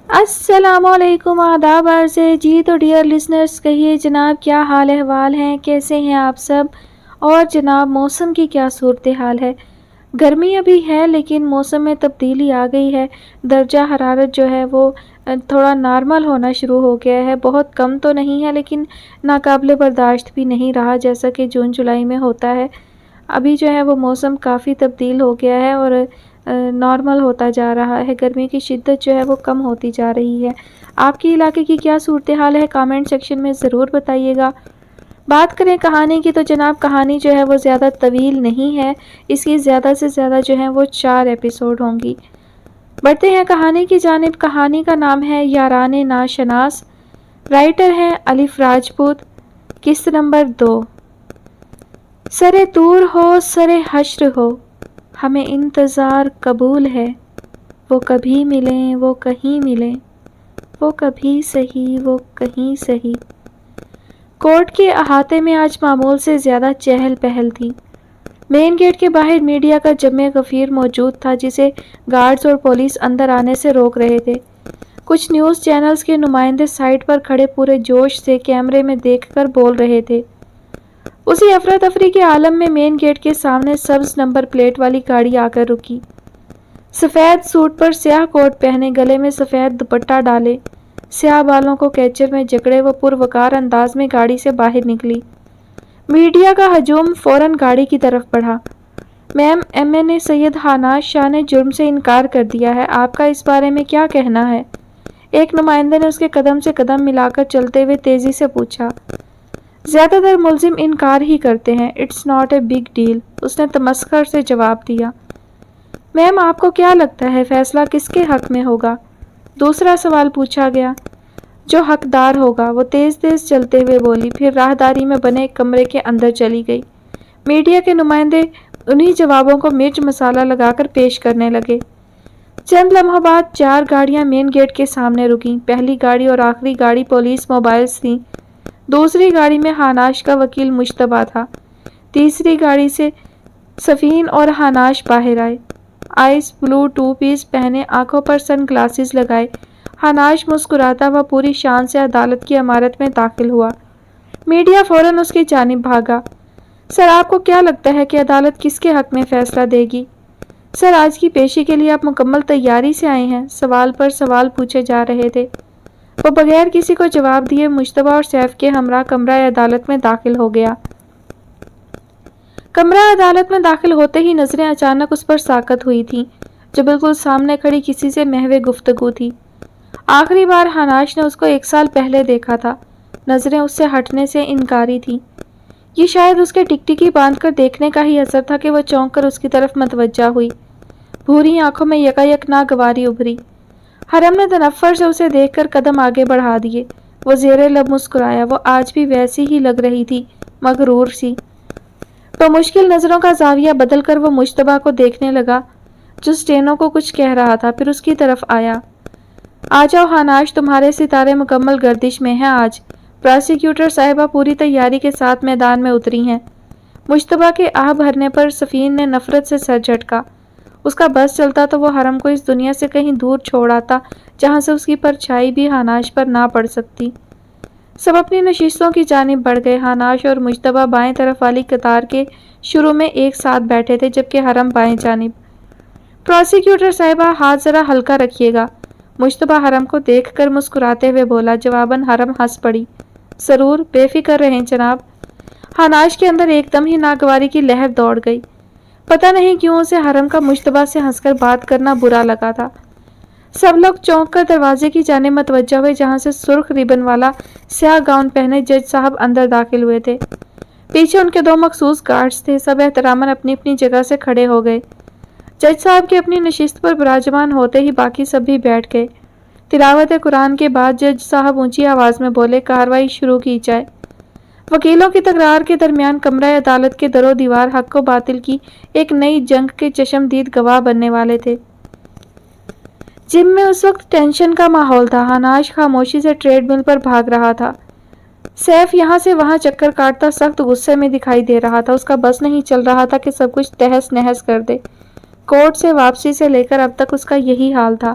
السلام علیکم، آداب عرض ہے جی۔ تو ڈیئر لسنرز، کہیے جناب کیا حال احوال ہیں، کیسے ہیں آپ سب؟ اور جناب موسم کی کیا صورتحال ہے؟ گرمی ابھی ہے لیکن موسم میں تبدیلی آ گئی ہے۔ درجہ حرارت جو ہے وہ تھوڑا نارمل ہونا شروع ہو گیا ہے، بہت کم تو نہیں ہے لیکن ناقابل برداشت بھی نہیں رہا جیسا کہ جون جولائی میں ہوتا ہے۔ ابھی جو ہے وہ موسم کافی تبدیل ہو گیا ہے اور نارمل ہوتا جا رہا ہے، گرمی کی شدت جو ہے وہ کم ہوتی جا رہی ہے۔ آپ کے علاقے کی کیا صورتحال ہے کامنٹ سیکشن میں ضرور بتائیے گا۔ بات کریں کہانی کی تو جناب کہانی جو ہے وہ زیادہ طویل نہیں ہے، اس کی زیادہ سے زیادہ جو ہے وہ 4 ایپیسوڈ ہوں گی۔ بڑھتے ہیں کہانی کی جانب۔ کہانی کا نام ہے یاران ناشناس، رائٹر ہیں الف راجپوت۔ قسط نمبر 2۔ سرے طور ہو سرے حشر ہو، ہمیں انتظار قبول ہے، وہ کبھی ملیں وہ کہیں ملیں، وہ کبھی سہی وہ کہیں سہی۔ کورٹ کے احاطے میں آج معمول سے زیادہ چہل پہل تھی۔ مین گیٹ کے باہر میڈیا کا جمع غفیر موجود تھا جسے گارڈز اور پولیس اندر آنے سے روک رہے تھے۔ کچھ نیوز چینلز کے نمائندے سائٹ پر کھڑے پورے جوش سے کیمرے میں دیکھ کر بول رہے تھے۔ اسی افراتفری کے عالم میں مین گیٹ کے سامنے سبز نمبر پلیٹ والی گاڑی آ کر رکی۔ سفید سوٹ پر سیاہ کوٹ پہنے، گلے میں سفید دوپٹہ ڈالے، سیاہ بالوں کو کیچر میں جکڑے وہ پروقار انداز میں گاڑی سے باہر نکلی۔ میڈیا کا ہجوم فوراً گاڑی کی طرف بڑھا۔ میم، ایم این اے سید ہاناش شاہ نے جرم سے انکار کر دیا ہے، آپ کا اس بارے میں کیا کہنا ہے؟ ایک نمائندے نے اس کے قدم سے قدم ملا کر چلتے ہوئے تیزی سے پوچھا۔ زیادہ تر ملزم انکار ہی کرتے ہیں، it's not a big deal, اس نے تمسخر سے جواب دیا۔ میم، آپ کو کیا لگتا ہے فیصلہ کس کے حق میں ہوگا؟ دوسرا سوال پوچھا گیا۔ جو حقدار ہوگا، وہ تیز تیز چلتے ہوئے بولی، پھر راہداری میں بنے ایک کمرے کے اندر چلی گئی۔ میڈیا کے نمائندے انہی جوابوں کو مرچ مسالہ لگا کر پیش کرنے لگے۔ چند لمحوں بعد 4 گاڑیاں مین گیٹ کے سامنے رکیں۔ پہلی گاڑی اور آخری گاڑی پولیس موبائلز تھیں۔ دوسری گاڑی میں ہاناش کا وکیل مجتبیٰ تھا۔ تیسری گاڑی سے سفین اور ہاناش باہر آئے۔ آئس بلو 2 پیس پہنے، آنکھوں پر سن گلاسز لگائے، ہاناش مسکراتا ہوا پوری شان سے عدالت کی عمارت میں داخل ہوا۔ میڈیا فوراً اس کی جانب بھاگا۔ سر، آپ کو کیا لگتا ہے کہ عدالت کس کے حق میں فیصلہ دے گی؟ سر، آج کی پیشی کے لیے آپ مکمل تیاری سے آئے ہیں؟ سوال پر سوال پوچھے جا رہے تھے۔ وہ بغیر کسی کو جواب دیے مجتبیٰ اور سیف کے ہمراہ کمرہ عدالت میں داخل ہو گیا۔ کمرہ عدالت میں داخل ہوتے ہی نظریں اچانک اس پر ساقط ہوئی تھیں جو بالکل سامنے کھڑی کسی سے محو گفتگو تھی۔ آخری بار ہاناش نے اس کو 1 سال پہلے دیکھا تھا۔ نظریں اس سے ہٹنے سے انکاری تھیں۔ یہ شاید اس کے ٹکٹکی باندھ کر دیکھنے کا ہی اثر تھا کہ وہ چونک کر اس کی طرف متوجہ ہوئی۔ بھوری آنکھوں میں یکایک ناگواری ابھری۔ حرم نے تنفر سے اسے دیکھ کر قدم آگے بڑھا دیے۔ وہ زیر لب مسکرایا۔ وہ آج بھی ویسی ہی لگ رہی تھی، مغرور سی۔ بمشکل نظروں کا زاویہ بدل کر وہ مجتبیٰ کو دیکھنے لگا جو سٹینو کو کچھ کہہ رہا تھا، پھر اس کی طرف آیا۔ آ جاؤ ہاناش، تمہارے ستارے مکمل گردش میں ہیں آج۔ پراسیکیوٹر صاحبہ پوری تیاری کے ساتھ میدان میں اتری ہیں۔ مجتبیٰ کے آہ بھرنے پر سفین نے نفرت سے سر جھٹکا۔ اس کا بس چلتا تو وہ حرم کو اس دنیا سے کہیں دور چھوڑ آتا جہاں سے اس کی پرچھائی بھی ہاناش پر نہ پڑ سکتی۔ سب اپنی نشستوں کی جانب بڑھ گئے۔ ہاناش اور مجتبیٰ بائیں طرف والی قطار کے شروع میں ایک ساتھ بیٹھے تھے جبکہ حرم بائیں جانب۔ پراسیکیوٹر صاحبہ، ہاتھ ذرا ہلکا رکھیے گا، مجتبیٰ حرم کو دیکھ کر مسکراتے ہوئے بولا۔ جواباً حرم ہنس پڑی۔ ضرور، بے فکر رہیں جناب۔ ہاناش کے اندر ایک دم ہی ناگواری کی لہر دوڑ گئی۔ پتہ نہیں کیوں اسے حرم کا مجتبیٰ سے ہنس کر بات کرنا برا لگا تھا۔ سب لوگ چونک کر دروازے کی جانب متوجہ ہوئے جہاں سے سرخ ریبن والا سیاہ گاؤن پہنے جج صاحب اندر داخل ہوئے تھے۔ پیچھے ان کے 2 مخصوص گارڈز تھے۔ سب احتراماً اپنی اپنی جگہ سے کھڑے ہو گئے۔ جج صاحب کے اپنی نشست پر براجمان ہوتے ہی باقی سب بھی بیٹھ گئے۔ تلاوت قرآن کے بعد جج صاحب اونچی آواز میں بولے، کارروائی شروع کی جائے۔ وکیلوں کی تکرار کے درمیان کمرہ عدالت کے در و دیوار حق و باطل کی ایک نئی جنگ کے چشمدید گواہ بننے والے تھے۔ جم میں اس وقت ٹینشن کا ماحول تھا۔ ہاناش خاموشی سے ٹریڈ مل پر بھاگ رہا تھا۔ سیف یہاں سے وہاں چکر کاٹتا سخت غصے میں دکھائی دے رہا تھا۔ اس کا بس نہیں چل رہا تھا کہ سب کچھ تہس نہس کر دے۔ کورٹ سے واپسی سے لے کر اب تک اس کا یہی حال تھا۔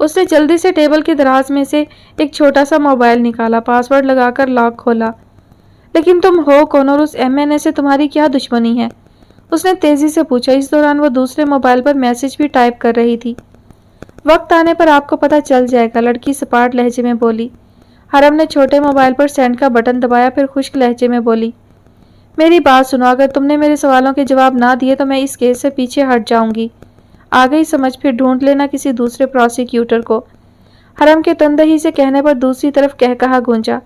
اس نے جلدی سے ٹیبل کی دراز میں سے ایک چھوٹا سا موبائل نکالا، پاسورڈ لگا کر لاک کھولا۔ لیکن تم ہو کون اور اس MNA سے تمہاری کیا دشمنی ہے؟ اس نے تیزی سے پوچھا۔ اس دوران وہ دوسرے موبائل پر میسج بھی ٹائپ کر رہی تھی۔ وقت آنے پر آپ کو پتہ چل جائے گا، لڑکی سپاٹ لہجے میں بولی۔ حرم نے چھوٹے موبائل پر سینڈ کا بٹن دبایا، پھر خشک لہجے میں بولی، میری بات سنو، اگر تم نے میرے سوالوں کے جواب نہ دیے تو میں اس کیس سے پیچھے ہٹ جاؤں گی۔ آ گئی سمجھ، پھر ڈھونڈ لینا کسی دوسرے پروسیکیوٹر کو۔ حرم کے تندہی سے کہنے پر دوسری طرف کہا گونجا،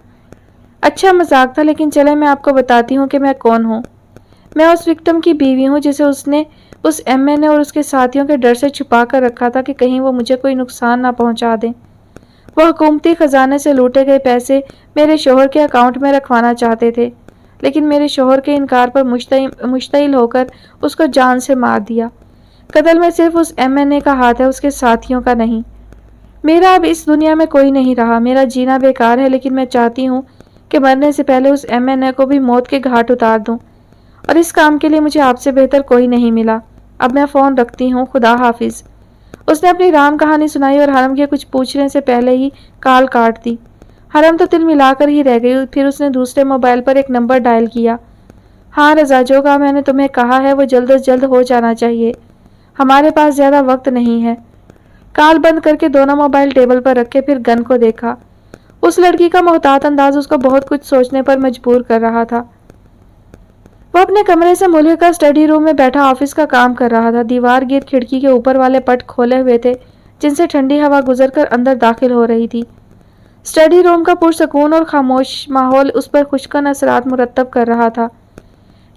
اچھا مذاق تھا، لیکن چلے میں آپ کو بتاتی ہوں کہ میں کون ہوں۔ میں اس وکٹم کی بیوی ہوں جسے اس نے اس MNA اور اس کے ساتھیوں کے ڈر سے چھپا کر رکھا تھا کہ کہیں وہ مجھے کوئی نقصان نہ پہنچا دیں۔ وہ حکومتی خزانے سے لوٹے گئے پیسے میرے شوہر کے اکاؤنٹ میں رکھوانا چاہتے تھے، لیکن میرے شوہر کے انکار پر مشتعل ہو کر اس کو جان سے مار دیا۔ قتل میں صرف اس MNA کا ہاتھ ہے، اس کے ساتھیوں کا نہیں۔ میرا اب اس دنیا میں کوئی نہیں رہا، میرا جینا بیکار ہے، لیکن میں چاہتی ہوں کہ مرنے سے پہلے اس MNA کو بھی موت کے گھاٹ اتار دوں، اور اس کام کے لیے مجھے آپ سے بہتر کوئی نہیں ملا۔ اب میں فون رکھتی ہوں، خدا حافظ۔ اس نے اپنی رام کہانی سنائی اور حرم کے کچھ پوچھنے سے پہلے ہی کال کاٹ دی۔ حرم تو دل ملا کر ہی رہ گئی، پھر اس نے دوسرے موبائل پر ایک نمبر ڈائل کیا۔ ہاں رضا، جو کام میں نے تمہیں کہا ہے وہ جلد از جلد ہو جانا چاہیے، ہمارے پاس زیادہ وقت نہیں ہے۔ کال بند کر کے دونوں موبائل ٹیبل پر رکھے، پھر گن کو دیکھا۔ اس لڑکی کا محتاط انداز اس کو بہت کچھ سوچنے پر مجبور کر رہا تھا۔ وہ اپنے کمرے سے ملحقہ کا اسٹڈی روم میں بیٹھا آفس کا کام کر رہا تھا۔ دیوار گرد کھڑکی کے اوپر والے پٹ کھولے ہوئے تھے جن سے ٹھنڈی ہوا گزر کر اندر داخل ہو رہی تھی۔ اسٹڈی روم کا پرسکون اور خاموش ماحول اس پر خوشکن اثرات مرتب کر رہا تھا۔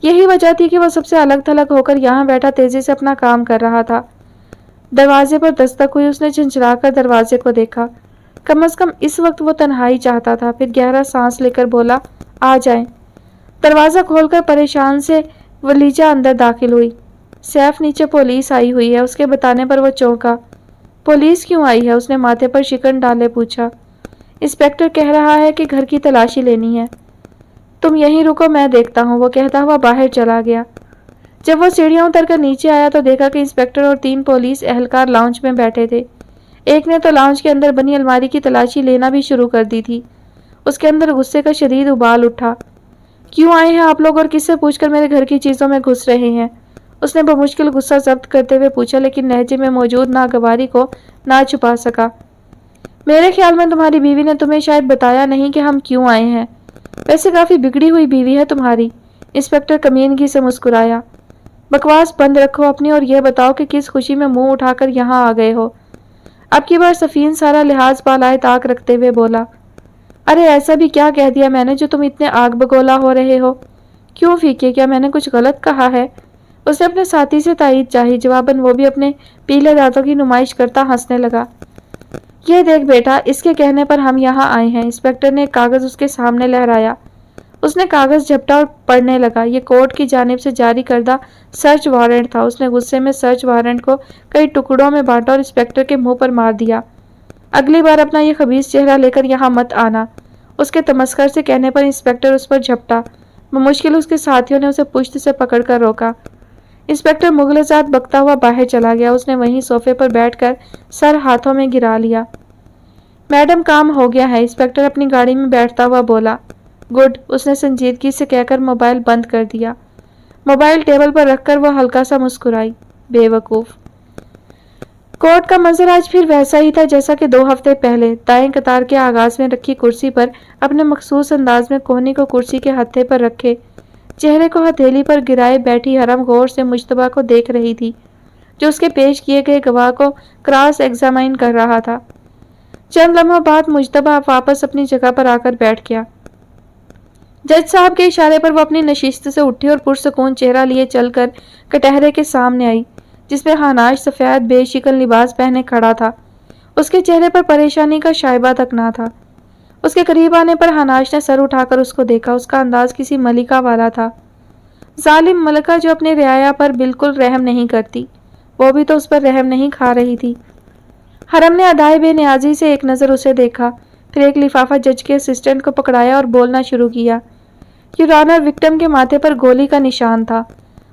یہی وجہ تھی کہ وہ سب سے الگ تھلگ ہو کر یہاں بیٹھا تیزی سے اپنا کام کر رہا تھا۔ دروازے پر دستک ہوئی، اس نے جھنجھلا کر دروازے کو دیکھا۔ کم از کم اس وقت وہ تنہائی چاہتا تھا۔ پھر گہرا سانس لے کر بولا، آ جائیں۔ دروازہ کھول کر پریشان سے ولیجہ اندر داخل ہوئی۔ سیف، نیچے پولیس آئی ہوئی ہے۔ اس کے بتانے پر وہ چونکا۔ پولیس کیوں آئی ہے؟ اس نے ماتھے پر شکن ڈالے پوچھا۔ انسپیکٹر کہہ رہا ہے کہ گھر کی تلاشی لینی ہے۔ تم یہیں رکو، میں دیکھتا ہوں، وہ کہتا ہوا باہر چلا گیا۔ جب وہ سیڑھیاں اتر کر نیچے آیا تو دیکھا کہ انسپیکٹر اور 3 پولیس اہلکار لاؤنج میں بیٹھے تھے۔ ایک نے تو لاؤنج کے اندر بنی الماری کی تلاشی لینا بھی شروع کر دی تھی۔ اس کے اندر غصے کا شدید ابال اٹھا۔ کیوں آئے ہیں آپ لوگ اور کس سے پوچھ کر میرے گھر کی چیزوں میں گھس رہے ہیں؟ اس نے بمشکل غصہ ضبط کرتے ہوئے پوچھا، لیکن لہجے میں موجود ناگواری کو نہ چھپا سکا۔ میرے خیال میں تمہاری بیوی نے تمہیں شاید بتایا نہیں کہ ہم کیوں آئے ہیں۔ ویسے کافی بگڑی ہوئی بیوی ہے تمہاری۔ انسپیکٹر کمینگی سے مسکرایا۔ بکواس بند رکھو اپنی اور یہ بتاؤ کہ کس خوشی میں منہ اٹھا کر یہاں آ گئے ہو۔ اب کی بار سفین سارا لحاظ بالائے طاق رکھتے ہوئے بولا، ارے ایسا بھی کیا کہہ دیا میں نے جو تم اتنے آگ بگولا ہو رہے ہو؟ کیوں فیکے، کیا میں نے کچھ غلط کہا ہے؟ اس نے اپنے ساتھی سے تائید چاہی۔ جواباً وہ بھی اپنے پیلے دانتوں کی نمائش کرتا ہنسنے لگا۔ یہ دیکھ بیٹا، اس کے کہنے پر ہم یہاں آئے ہیں۔ انسپیکٹر نے ایک کاغذ اس کے سامنے لہرایا۔ اس نے کاغذ جھپٹا اور پڑھنے لگا۔ یہ کورٹ کی جانب سے جاری کردہ سرچ وارنٹ تھا۔ اس نے غصے میں سرچ وارنٹ کو کئی ٹکڑوں میں بانٹا اور انسپیکٹر کے منہ پر مار دیا۔ اگلی بار اپنا یہ خبیث چہرہ لے کر یہاں مت آنا، اس کے تمسخر سے کہنے پر انسپیکٹر اس پر جھپٹا۔ بمشکل اس کے ساتھیوں نے اسے پشت سے پکڑ کر روکا۔ انسپیکٹر مغلظات بکتا ہوا باہر چلا گیا۔ اس نے وہیں صوفے پر بیٹھ کر سر ہاتھوں میں گرا لیا۔ میڈم، کام ہو گیا ہے، انسپیکٹر اپنی گاڑی میں بیٹھتا ہوا بولا۔ گڈ، اس نے سنجیدگی سے کہہ کر موبائل بند کر دیا۔ موبائل ٹیبل پر رکھ کر وہ ہلکا سا مسکرائی۔ بے وقوف۔ کورٹ کا منظر آج پھر ویسا ہی تھا جیسا کہ 2 ہفتے پہلے۔ دائیں قطار کے آغاز میں رکھی کرسی پر اپنے مخصوص انداز میں کونی کو کرسی کے ہتھے پر رکھے، چہرے کو ہتھیلی پر گرائے بیٹھی حرم غور سے مجتبیٰ کو دیکھ رہی تھی، جو اس کے پیش کیے گئے گواہ کو کراس ایگزامائن کر رہا تھا۔ چند لمحوں بعد مجتبیٰ واپس اپنی جگہ پر آ کر بیٹھ گیا۔ جج صاحب کے اشارے پر وہ اپنی نشست سے اٹھی اور پرسکون چہرہ لیے چل کر کٹہرے کے سامنے آئی، جس میں حناش سفید بے شکل لباس پہنے کھڑا تھا۔ اس کے چہرے پر پریشانی کا شائبہ تک نہ تھا۔ اس کے قریب آنے پر حناش نے سر اٹھا کر اس کو دیکھا۔ اس کا انداز کسی ملکہ والا تھا، ظالم ملکہ جو اپنے رعایا پر بالکل رحم نہیں کرتی۔ وہ بھی تو اس پر رحم نہیں کھا رہی تھی۔ حرم نے ادائے بے نیازی سے ایک نظر اسے دیکھا، پھر ایک لفافہ جج کے اسسٹنٹ کو پکڑایا اور بولنا شروع کیا۔ یور آنر، وکٹم کے ماتھے پر گولی کا نشان تھا۔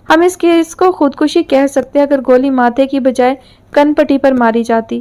ہم اس کیس کو خودکشی کہہ سکتے اگر گولی ماتھے کی بجائے کن پٹی پر ماری جاتی۔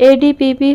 ADPP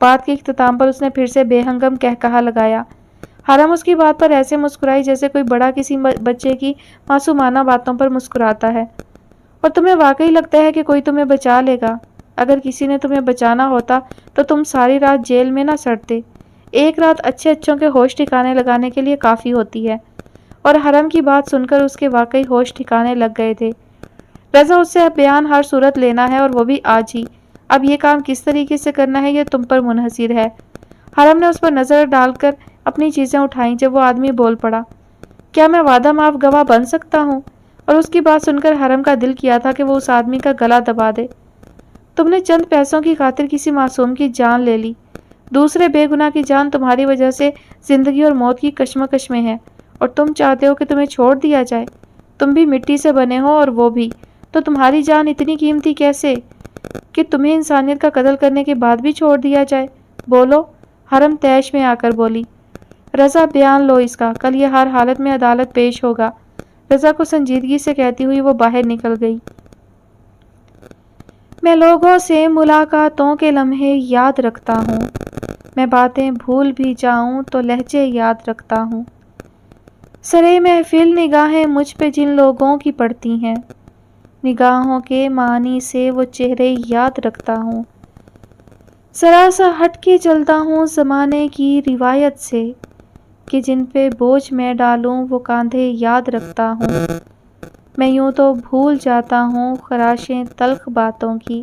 بات کے اختتام پر اس نے پھر سے بے ہنگم قہقہہ لگایا۔ حرم اس کی بات پر ایسے مسکرائی جیسے کوئی بڑا کسی بچے کی معصومانہ باتوں پر مسکراتا ہے۔ اور تمہیں واقعی لگتا ہے کہ کوئی تمہیں بچا لے گا؟ اگر کسی نے تمہیں بچانا ہوتا تو تم ساری رات جیل میں نہ سڑتے۔ ایک رات اچھے اچھوں کے ہوش ٹھکانے لگانے کے لیے کافی ہوتی ہے۔ اور حرم کی بات سن کر اس کے واقعی ہوش ٹھکانے لگ گئے تھے۔ رضا، اس سے بیان ہر صورت لینا ہے اور وہ بھی آج ہی۔ اب یہ کام کس طریقے سے کرنا ہے یہ تم پر منحصر ہے۔ حرم نے اس پر نظر ڈال کر اپنی چیزیں اٹھائیں جب وہ آدمی بول پڑا، کیا میں وعدہ معاف گواہ بن سکتا ہوں؟ اور اس کی بات سن کر حرم کا دل کیا تھا کہ وہ اس آدمی کا گلا دبا دے۔ تم نے چند پیسوں کی خاطر کسی معصوم کی جان لے لی۔ دوسرے بے گناہ کی جان تمہاری وجہ سے زندگی اور موت کی کشمکش میں ہے، اور تم چاہتے ہو کہ تمہیں چھوڑ دیا جائے۔ تم بھی مٹی سے بنے ہو اور وہ بھی، تو تمہاری جان اتنی قیمتی کیسے کہ تمہیں انسانیت کا قتل کرنے کے بعد بھی چھوڑ دیا جائے؟ بولو۔ حرم طیش میں آ کر بولی۔ رضا، بیان لو اس کا، کل یہ ہر حالت میں عدالت پیش ہوگا۔ رضا کو سنجیدگی سے کہتی ہوئی وہ باہر نکل گئی۔ میں لوگوں سے ملاقاتوں کے لمحے یاد رکھتا ہوں، میں باتیں بھول بھی جاؤں تو لہجے یاد رکھتا ہوں۔ سرے محفل نگاہیں مجھ پہ جن لوگوں کی پڑتی ہیں، نگاہوں کے معنی سے وہ چہرے یاد رکھتا ہوں۔ ذرا سا ہٹ کے چلتا ہوں زمانے کی روایت سے، کہ جن پہ بوجھ میں ڈالوں وہ کاندھے یاد رکھتا ہوں۔ میں یوں تو بھول جاتا ہوں خراشیں تلخ باتوں کی،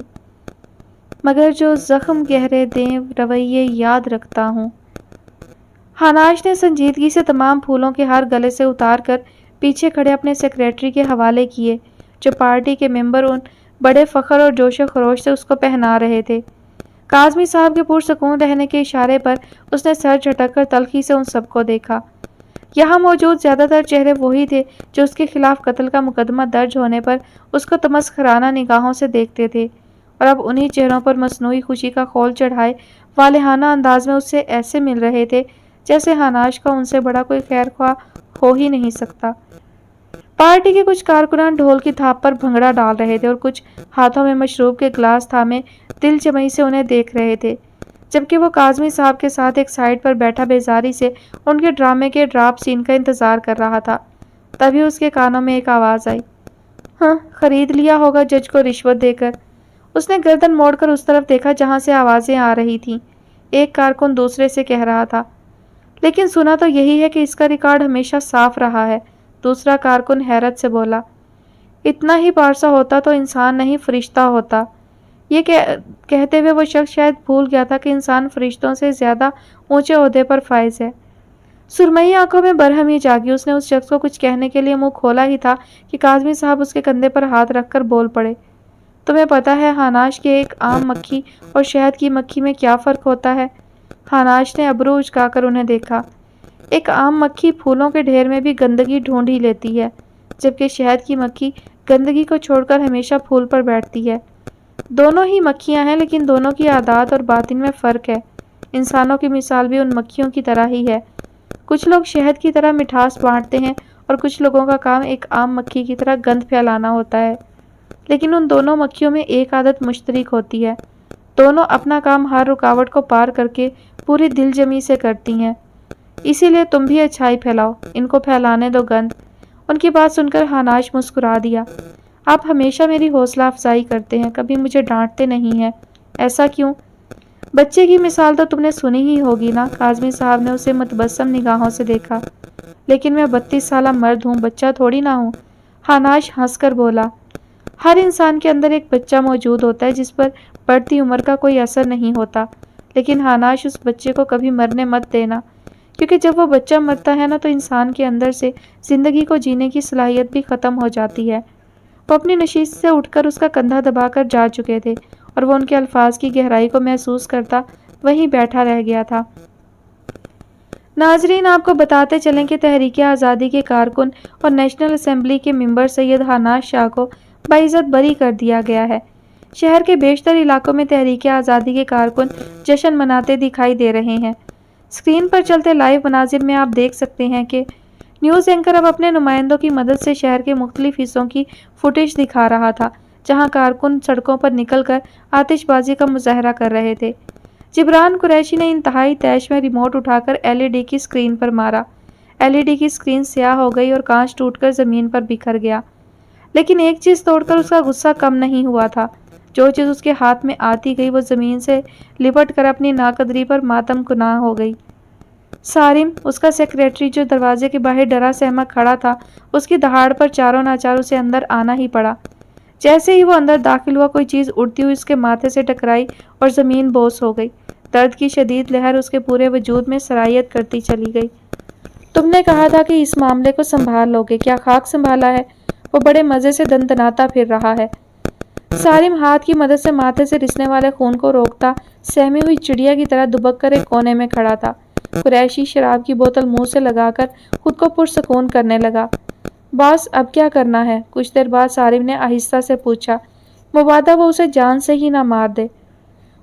مگر جو زخم گہرے دیں رویے یاد رکھتا ہوں۔ حناش نے سنجیدگی سے تمام پھولوں کے ہار گلے سے اتار کر پیچھے کھڑے اپنے سیکریٹری کے حوالے کیے، جو پارٹی کے ممبر ان بڑے فخر اور جوش و خروش سے اس کو پہنا رہے تھے۔ کاظمی صاحب کے پرسکون رہنے کے اشارے پر اس نے سر جھٹک کر تلخی سے ان سب کو دیکھا۔ یہاں موجود زیادہ تر چہرے وہی تھے جو اس کے خلاف قتل کا مقدمہ درج ہونے پر اس کو تمسخرانہ نگاہوں سے دیکھتے تھے، اور اب انہی چہروں پر مصنوعی خوشی کا خول چڑھائے والہانہ انداز میں اس سے ایسے مل رہے تھے جیسے حناش کا ان سے بڑا کوئی خیر خواہ ہو ہی نہیں سکتا۔ پارٹی کے کچھ کارکنان ڈھول کی تھاپ پر بھنگڑا ڈال رہے تھے اور کچھ ہاتھوں میں مشروب کے گلاس تھامے دل جمعی سے انہیں دیکھ رہے تھے، جبکہ وہ کاظمی صاحب کے ساتھ ایک سائڈ پر بیٹھا بیزاری سے ان کے ڈرامے کے ڈراپ سین کا انتظار کر رہا تھا۔ تبھی اس کے کانوں میں ایک آواز آئی، ہاں، خرید لیا ہوگا جج کو رشوت دے کر۔ اس نے گردن موڑ کر اس طرف دیکھا جہاں سے آوازیں آ رہی تھیں۔ ایک کارکن دوسرے سے کہہ رہا تھا، لیکن سنا تو یہی ہے کہ اس کا ریکارڈ ہمیشہ صاف رہا ہے۔ دوسرا کارکن حیرت سے بولا، اتنا ہی پارسا ہوتا تو انسان نہیں فرشتہ ہوتا۔ یہ کہتے ہوئے وہ شخص شاید بھول گیا تھا کہ انسان فرشتوں سے زیادہ اونچے عہدے پر فائز ہے۔ سرمئی آنکھوں میں برہمی جاگی۔ اس نے اس شخص کو کچھ کہنے کے لیے منہ کھولا ہی تھا کہ کاظمی صاحب اس کے کندھے پر ہاتھ رکھ کر بول پڑے، تمہیں پتہ ہے حناش کہ ایک عام مکھی اور شہد کی مکھی میں کیا فرق ہوتا ہے؟ حناش نے ابرو اچکا کر انہیں دیکھا۔ ایک عام مکھی پھولوں کے ڈھیر میں بھی گندگی ڈھونڈ ہی لیتی ہے، جبکہ شہد کی مکھی گندگی کو چھوڑ کر ہمیشہ پھول پر بیٹھتی ہے۔ دونوں ہی مکھیاں ہیں، لیکن دونوں کی عادات اور باطن میں فرق ہے۔ انسانوں کی مثال بھی ان مکھیوں کی طرح ہی ہے۔ کچھ لوگ شہد کی طرح مٹھاس بانٹتے ہیں اور کچھ لوگوں کا کام ایک عام مکھی کی طرح گند پھیلانا ہوتا ہے، لیکن ان دونوں مکھیوں میں ایک عادت مشترک ہوتی ہے، دونوں اپنا کام ہر رکاوٹ کو پار کر کے پوری دل جمی سے کرتی ہیں۔ اسی لیے تم بھی اچھائی پھیلاؤ، ان کو پھیلانے دو گند۔ ان کی بات سن کر حناش مسکرا دیا، آپ ہمیشہ میری حوصلہ افزائی کرتے ہیں، کبھی مجھے ڈانٹتے نہیں ہیں، ایسا کیوں؟ بچے کی مثال تو تم نے سنی ہی ہوگی نا؟ کاظمی صاحب نے اسے متبسم نگاہوں سے دیکھا۔ لیکن میں 32 سالہ مرد ہوں، بچہ تھوڑی نہ ہوں۔ حناش ہنس کر بولا، ہر انسان کے اندر ایک بچہ موجود ہوتا ہے جس پر بڑھتی عمر کا کوئی اثر نہیں ہوتا، لیکن حناش اس بچے کو کبھی مرنے مت دینا، کیونکہ جب وہ بچہ مرتا ہے نا تو انسان کے اندر سے زندگی کو جینے کی صلاحیت بھی ختم ہو جاتی ہے۔ وہ اپنی نشست سے اٹھ کر اس کا کندھا دبا کر جا چکے تھے اور وہ ان کے الفاظ کی گہرائی کو محسوس کرتا وہیں بیٹھا رہ گیا تھا۔ ناظرین، آپ کو بتاتے چلیں کہ تحریک آزادی کے کارکن اور نیشنل اسمبلی کے ممبر سید حناش شاہ کو باعزت بری کر دیا گیا ہے۔ شہر کے بیشتر علاقوں میں تحریک آزادی کے کارکن جشن مناتے دکھائی دے رہے ہیں۔ اسکرین پر چلتے لائیو مناظر میں آپ دیکھ سکتے ہیں کہ نیوز اینکر اب اپنے نمائندوں کی مدد سے شہر کے مختلف حصوں کی فوٹیج دکھا رہا تھا، جہاں کارکن سڑکوں پر نکل کر آتش بازی کا مظاہرہ کر رہے تھے۔ جبران قریشی نے انتہائی تیش میں ریموٹ اٹھا کر LED کی اسکرین پر مارا۔ LED کی اسکرین سیاہ ہو گئی اور کانچ ٹوٹ کر زمین پر بکھر گیا۔ لیکن ایک چیز توڑ کر اس کا غصہ کم نہیں ہوا تھا۔ جو چیز اس کے ہاتھ میں آتی گئی وہ زمین سے لپٹ کر اپنی ناقدری پر ماتم کناں ہو گئی۔ سارم، اس کا سیکریٹری، جو دروازے کے باہر ڈرا سہما کھڑا تھا، اس کی دہاڑ پر چاروں ناچار اسے اندر آنا ہی پڑا۔ جیسے ہی وہ اندر داخل ہوا، کوئی چیز اڑتی ہوئی اس کے ماتھے سے ٹکرائی اور زمین بوس ہو گئی۔ درد کی شدید لہر اس کے پورے وجود میں سرایت کرتی چلی گئی۔ تم نے کہا تھا کہ اس معاملے کو سنبھال لو گے، کیا خاک سنبھالا ہے؟ وہ بڑے مزے سے دندناتا پھر رہا ہے۔ سارم ہاتھ کی مدد سے ماتھے سے رسنے والے خون کو روکتا سہمی ہوئی چڑیا کی طرح دبک کر ایک کونے میں کھڑا تھا۔ قریشی شراب کی بوتل منہ سے لگا کر خود کو پرسکون کرنے لگا۔ باس، اب کیا کرنا ہے؟ کچھ دیر بعد سارم نے آہستہ سے پوچھا۔ مبادا وہ اسے جان سے ہی نہ مار دے۔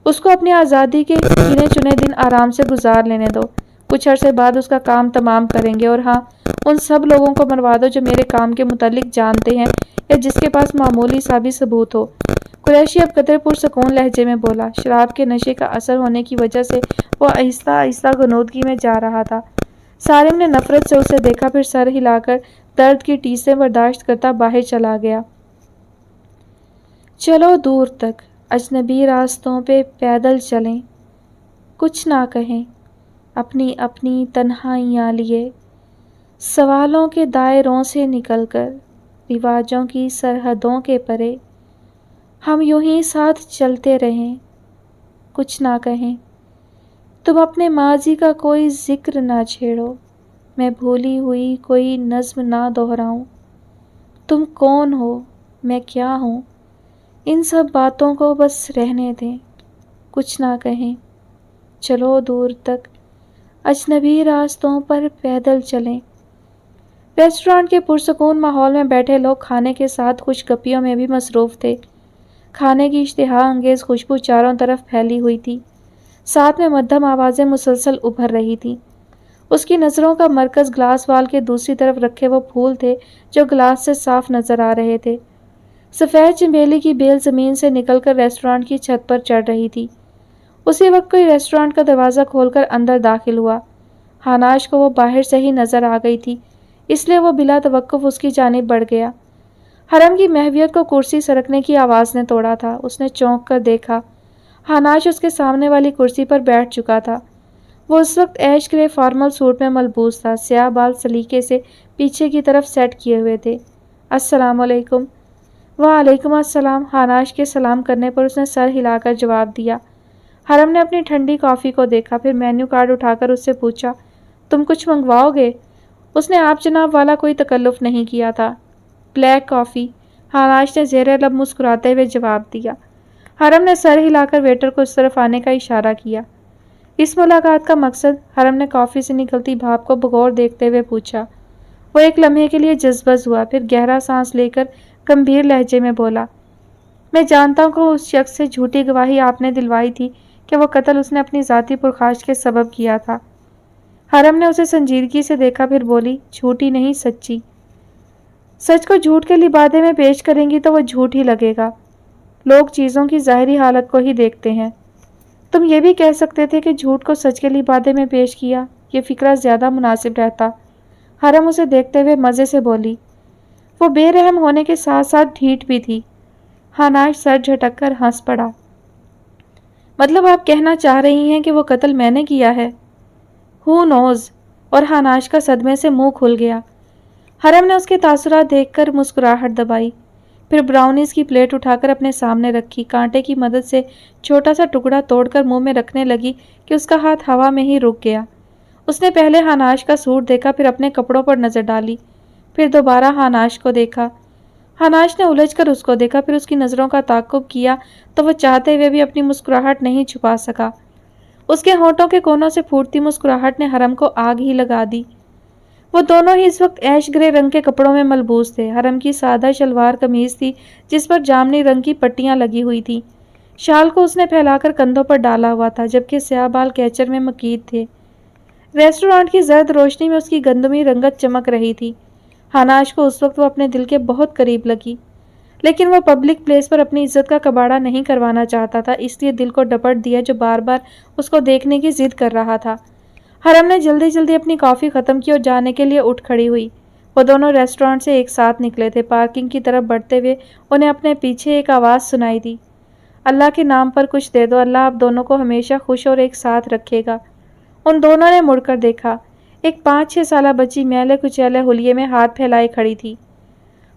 اس کو اپنی آزادی کے گنے چنے دن آرام سے گزار لینے دو۔ کچھ عرصے بعد اس کا کام تمام کریں گے، اور ہاں، ان سب لوگوں کو مروا دو جو میرے کام کے متعلق جانتے ہیں یا جس کے پاس معمولی سا بھی ثبوت ہو۔ قریشی اب قدرے پرسکون لہجے میں بولا۔ شراب کے نشے کا اثر ہونے کی وجہ سے وہ آہستہ آہستہ غنودگی میں جا رہا تھا۔ سارم نے نفرت سے اسے دیکھا، پھر سر ہلا کر درد کی ٹیسیں برداشت کرتا باہر چلا گیا۔ چلو دور تک، اجنبی راستوں پہ پیدل چلیں، کچھ نہ کہیں، اپنی اپنی تنہائیاں لیے، سوالوں کے دائروں سے نکل کر، رواجوں کی سرحدوں کے پرے، ہم یوں ہی ساتھ چلتے رہیں، کچھ نہ کہیں۔ تم اپنے ماضی کا کوئی ذکر نہ چھیڑو، میں بھولی ہوئی کوئی نظم نہ دہراؤں۔ تم کون ہو، میں کیا ہوں، ان سب باتوں کو بس رہنے دیں، کچھ نہ کہیں۔ چلو دور تک، اجنبی راستوں پر پیدل چلیں۔ ریسٹورانٹ کے پرسکون ماحول میں بیٹھے لوگ کھانے کے ساتھ خوش گپیوں میں بھی مصروف تھے۔ کھانے کی اشتہا انگیز خوشبو چاروں طرف پھیلی ہوئی تھی، ساتھ میں مدھم آوازیں مسلسل ابھر رہی تھیں۔ اس کی نظروں کا مرکز گلاس وال کے دوسری طرف رکھے وہ پھول تھے جو گلاس سے صاف نظر آ رہے تھے۔ سفید چنبیلی کی بیل زمین سے نکل کر ریسٹورانٹ کی چھت پر چڑھ رہی تھی۔ اسی وقت کوئی ریسٹورانٹ کا دروازہ کھول کر اندر داخل ہوا۔ ہاناش کو وہ باہر سے ہی نظر آ گئی تھی، اس لیے وہ بلا توقف اس کی جانب بڑھ گیا۔ حرم کی محویت کو کرسی سرکنے کی آواز نے توڑا تھا۔ اس نے چونک کر دیکھا، ہاناش اس کے سامنے والی کرسی پر بیٹھ چکا تھا۔ وہ اس وقت ایش گرے فارمل سوٹ میں ملبوس تھا، سیاہ بال سلیقے سے پیچھے کی طرف سیٹ کیے ہوئے تھے۔ السلام علیکم۔ وعلیکم السلام۔ ہاناش کے سلام کرنے پر اس نے سر ہلا کر جواب دیا۔ حرم نے اپنی ٹھنڈی کافی کو دیکھا، پھر مینیو کارڈ اٹھا کر اس سے پوچھا، تم کچھ منگواؤ گے؟ اس نے آپ جناب والا کوئی تکلف نہیں کیا تھا۔ بلیک کافی، ہاناش نے زیر لب مسکراتے ہوئے جواب دیا۔ حرم نے سر ہلا کر ویٹر کو اس طرف آنے کا اشارہ کیا۔ اس ملاقات کا مقصد؟ حرم نے کافی سے نکلتی بھاپ کو بغور دیکھتے ہوئے پوچھا۔ وہ ایک لمحے کے لیے جذبز ہوا، پھر گہرا سانس لے کر گمبھیر لہجے میں بولا، میں جانتا ہوں کہ اس شخص سے جھوٹی گواہی آپ نے دلوائی تھی کہ وہ قتل اس نے اپنی ذاتی پرخاش کے سبب کیا تھا۔ حرم نے اسے سنجیدگی سے دیکھا، پھر بولی، جھوٹی نہیں، سچی۔ سچ کو جھوٹ کے لبادے میں پیش کریں گی تو وہ جھوٹ ہی لگے گا۔ لوگ چیزوں کی ظاہری حالت کو ہی دیکھتے ہیں۔ تم یہ بھی کہہ سکتے تھے کہ جھوٹ کو سچ کے لبادے میں پیش کیا، یہ فکرہ زیادہ مناسب رہتا۔ حرم اسے دیکھتے ہوئے مزے سے بولی۔ وہ بے رحم ہونے کے ساتھ ساتھ ڈھیٹ بھی تھی۔ ہاناش سر جھٹک کر ہنس پڑا۔ مطلب آپ کہنا چاہ رہی ہیں کہ وہ قتل میں نے کیا ہے؟ ہو نوز؟ اور ہاناش کا صدمے سے منہ کھل گیا۔ حرم نے اس کے تاثرات دیکھ کر مسکراہٹ دبائی، پھر براؤنیز کی پلیٹ اٹھا کر اپنے سامنے رکھی، کانٹے کی مدد سے چھوٹا سا ٹکڑا توڑ کر منہ میں رکھنے لگی کہ اس کا ہاتھ ہوا میں ہی رک گیا۔ اس نے پہلے ہاناش کا سوٹ دیکھا، پھر اپنے کپڑوں پر نظر ڈالی، پھر دوبارہ ہاناش کو دیکھا۔ ہاناش نے الجھ کر اس کو دیکھا، پھر اس کی نظروں کا تعاقب کیا تو وہ چاہتے ہوئے بھی اپنی مسکراہٹ نہیں چھپا سکا۔ اس کے ہونٹوں کے کونوں سے پھوٹتی مسکراہٹ نے حرم کو آگ ہی لگا دی۔ وہ دونوں ہی اس وقت ایش گرے رنگ کے کپڑوں میں ملبوس تھے۔ حرم کی سادہ شلوار قمیض تھی جس پر جامنی رنگ کی پٹیاں لگی ہوئی تھیں۔ شال کو اس نے پھیلا کر کندھوں پر ڈالا ہوا تھا، جبکہ سیاہ بال کیچر میں مقید تھے۔ ریسٹورانٹ کی زرد روشنی میں اس کی گندمی رنگت چمک رہی تھی۔ ہاناش کو اس وقت وہ اپنے دل کے بہت قریب لگی۔ لیکن وہ پبلک پلیس پر اپنی عزت کا کباڑا نہیں کروانا چاہتا تھا، اس لیے دل کو ڈپٹ دیا جو بار بار اس کو دیکھنے کی ضد کر رہا تھا۔ حرم نے جلدی جلدی اپنی کافی ختم کی اور جانے کے لیے اٹھ کھڑی ہوئی۔ وہ دونوں ریسٹورانٹ سے ایک ساتھ نکلے تھے۔ پارکنگ کی طرف بڑھتے ہوئے انہیں اپنے پیچھے ایک آواز سنائی دی، اللہ کے نام پر کچھ دے دو، اللہ آپ دونوں کو ہمیشہ خوش اور ایک ساتھ رکھے گا۔ ان دونوں نے مڑ کر دیکھا۔ ایک 5-6 سالہ بچی میلے کچیلے حلیے میں ہاتھ پھیلائے کھڑی تھی۔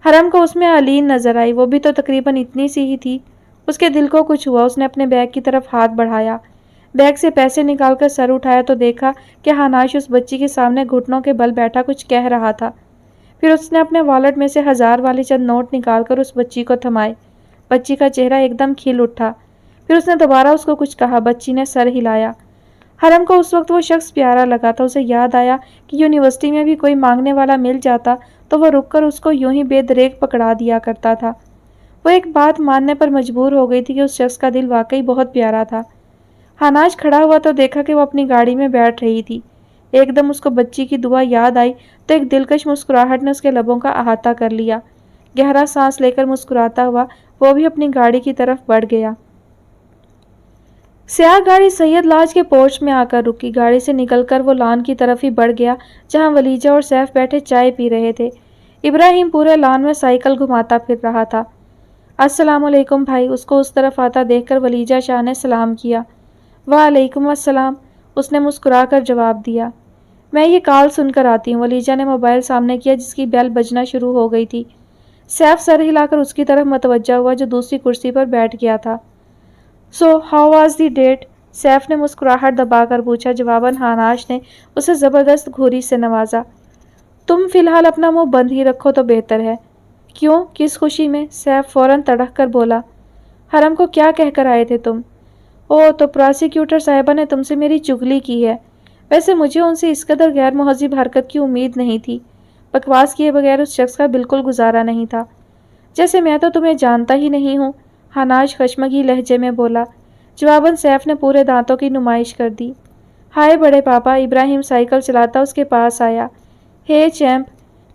حرم کو اس میں علین نظر آئی، وہ بھی تو تقریباً اتنی سی ہی تھی۔ اس کے دل کو کچھ ہوا، اس نے اپنے بیگ کی طرف ہاتھ بڑھایا، بیگ سے پیسے نکال کر سر اٹھایا تو دیکھا کہ حناش اس بچی کے سامنے گھٹنوں کے بل بیٹھا کچھ کہہ رہا تھا۔ پھر اس نے اپنے والٹ میں سے 1000 والے چند نوٹ نکال کر اس بچی کو تھمائے۔ بچی کا چہرہ ایک دم کھل اٹھا۔ پھر اس نے دوبارہ اس کو کچھ کہا، بچی نے سر ہلایا۔ حرم کو اس وقت وہ شخص پیارا لگا تھا۔ اسے یاد آیا کہ یونیورسٹی میں بھی کوئی مانگنے والا مل جاتا تو وہ رک کر اس کو یوں ہی بے دریغ پکڑا دیا کرتا تھا۔ وہ ایک بات ماننے پر مجبور ہو گئی تھی کہ اس شخص کا دل واقعی بہت پیارا تھا۔ حناش کھڑا ہوا تو دیکھا کہ وہ اپنی گاڑی میں بیٹھ رہی تھی۔ ایک دم اس کو بچی کی دعا یاد آئی تو ایک دلکش مسکراہٹ نے اس کے لبوں کا احاطہ کر لیا۔ گہرا سانس لے کر مسکراتا ہوا وہ بھی اپنی گاڑی کی طرف بڑھ گیا۔ سیاہ گاڑی سید لاج کے پورچ میں آ کر رکی۔ گاڑی سے نکل کر وہ لان کی طرف ہی بڑھ گیا جہاں ولیجہ اور سیف بیٹھے چائے پی رہے تھے۔ ابراہیم پورے لان میں سائیکل گھماتا پھر رہا تھا۔ السلام علیکم بھائی، اس کو اس طرف آتا دیکھ کر ولیجہ شاہ نے سلام کیا۔ وعلیکم السلام، اس نے مسکرا کر جواب دیا۔ میں یہ کال سن کر آتی ہوں۔ ولیجہ نے موبائل سامنے کیا جس کی بیل بجنا شروع ہو گئی تھی۔ سیف سر ہلا کر اس کی طرف متوجہ ہوا جو دوسری کرسی پر بیٹھ گیا تھا۔ So how was the date? Saif نے مسکراہٹ دبا کر پوچھا۔ جواباً حناش نے اسے زبردست گھوری سے نوازا۔ تم فی الحال اپنا منہ بند ہی رکھو تو بہتر ہے۔ کیوں؟ کس خوشی میں؟ سیف فوراً تڑک کر بولا۔ حرم کو کیا کہہ کر آئے تھے تم؟ او تو پراسیکیوٹر صاحبہ نے تم سے میری چغلی کی ہے۔ ویسے مجھے ان سے اس قدر غیر مہذب حرکت کی امید نہیں تھی۔ بکواس کیے بغیر اس شخص کا بالکل گزارا نہیں تھا۔ جیسے میں تو تمہیں جانتا ہی نہیں ہوں، حناش خشمگی لہجے میں بولا۔ جواباً سیف نے پورے دانتوں کی نمائش کر دی۔ ہائے بڑے پاپا، ابراہیم سائیکل چلاتا اس کے پاس آیا۔ ہے چیمپ،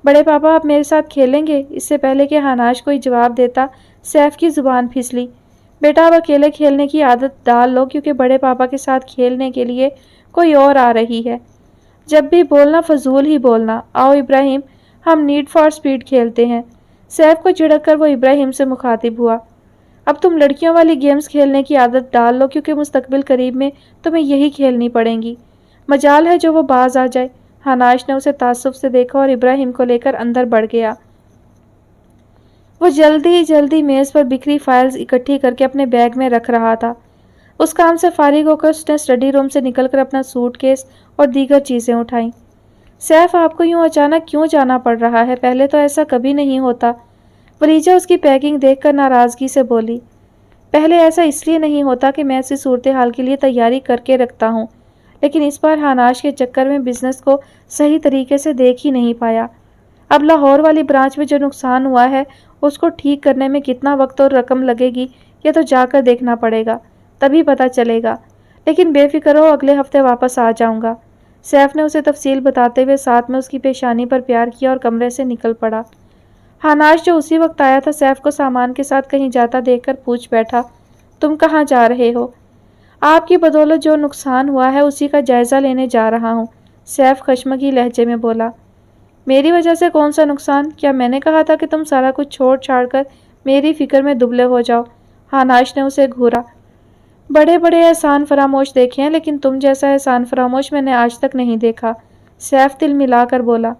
بڑے پاپا آپ میرے ساتھ کھیلیں گے؟ اس سے پہلے کہ حناش کوئی جواب دیتا سیف کی زبان پھسلی۔ بیٹا اب اکیلے کھیلنے کی عادت ڈال لو کیونکہ بڑے پاپا کے ساتھ کھیلنے کے لیے کوئی اور آ رہی ہے۔ جب بھی بولنا فضول ہی بولنا۔ آؤ ابراہیم، ہم نیڈ فار سپیڈ کھیلتے ہیں۔ سیف کو جھڑک کر وہ ابراہیم سے مخاطب ہوا۔ اب تم لڑکیوں والی گیمز کھیلنے کی عادت ڈال لو کیونکہ مستقبل قریب میں تمہیں یہی کھیلنی پڑیں گی۔ مجال ہے جو وہ باز آ جائے۔ حناش نے اسے تعصب سے دیکھا اور ابراہیم کو لے کر اندر بڑھ گیا۔ وہ جلدی جلدی میز پر بکھری فائلز اکٹھی کر کے اپنے بیگ میں رکھ رہا تھا۔ اس کام سے فارغ ہو کر اس نے اسٹڈی روم سے نکل کر اپنا سوٹ کیس اور دیگر چیزیں اٹھائیں۔ سیف آپ کو یوں اچانک کیوں جانا پڑ رہا ہے؟ پہلے تو ایسا کبھی نہیں ہوتا۔ ولیجہ اس کی پیکنگ دیکھ کر ناراضگی سے بولی۔ پہلے ایسا اس لیے نہیں ہوتا کہ میں ایسی صورتحال کے لیے تیاری کر کے رکھتا ہوں، لیکن اس بار حناش کے چکر میں بزنس کو صحیح طریقے سے دیکھ ہی نہیں پایا۔ اب لاہور والی برانچ میں جو نقصان ہوا ہے اس کو ٹھیک کرنے میں کتنا وقت اور رقم لگے گی یہ تو جا کر دیکھنا پڑے گا، تبھی پتہ چلے گا۔ لیکن بے فکر ہو، اگلے ہفتے واپس آ جاؤں گا۔ سیف نے اسے تفصیل بتاتے ہوئے ساتھ میں اس کی پیشانی پر پیار کیا اور کمرے سے نکل پڑا۔ حناش جو اسی وقت آیا تھا سیف کو سامان کے ساتھ کہیں جاتا دیکھ کر پوچھ بیٹھا، تم کہاں جا رہے ہو؟ آپ کی بدولت جو نقصان ہوا ہے اسی کا جائزہ لینے جا رہا ہوں، سیف خشمگی لہجے میں بولا۔ میری وجہ سے کون سا نقصان؟ کیا میں نے کہا تھا کہ تم سارا کچھ چھوڑ چھاڑ کر میری فکر میں دبلے ہو جاؤ؟ حناش نے اسے گھورا۔ بڑے بڑے احسان فراموش دیکھے ہیں لیکن تم جیسا احسان فراموش میں نے آج تک نہیں دیکھا، سیف دل ملا کر بولا۔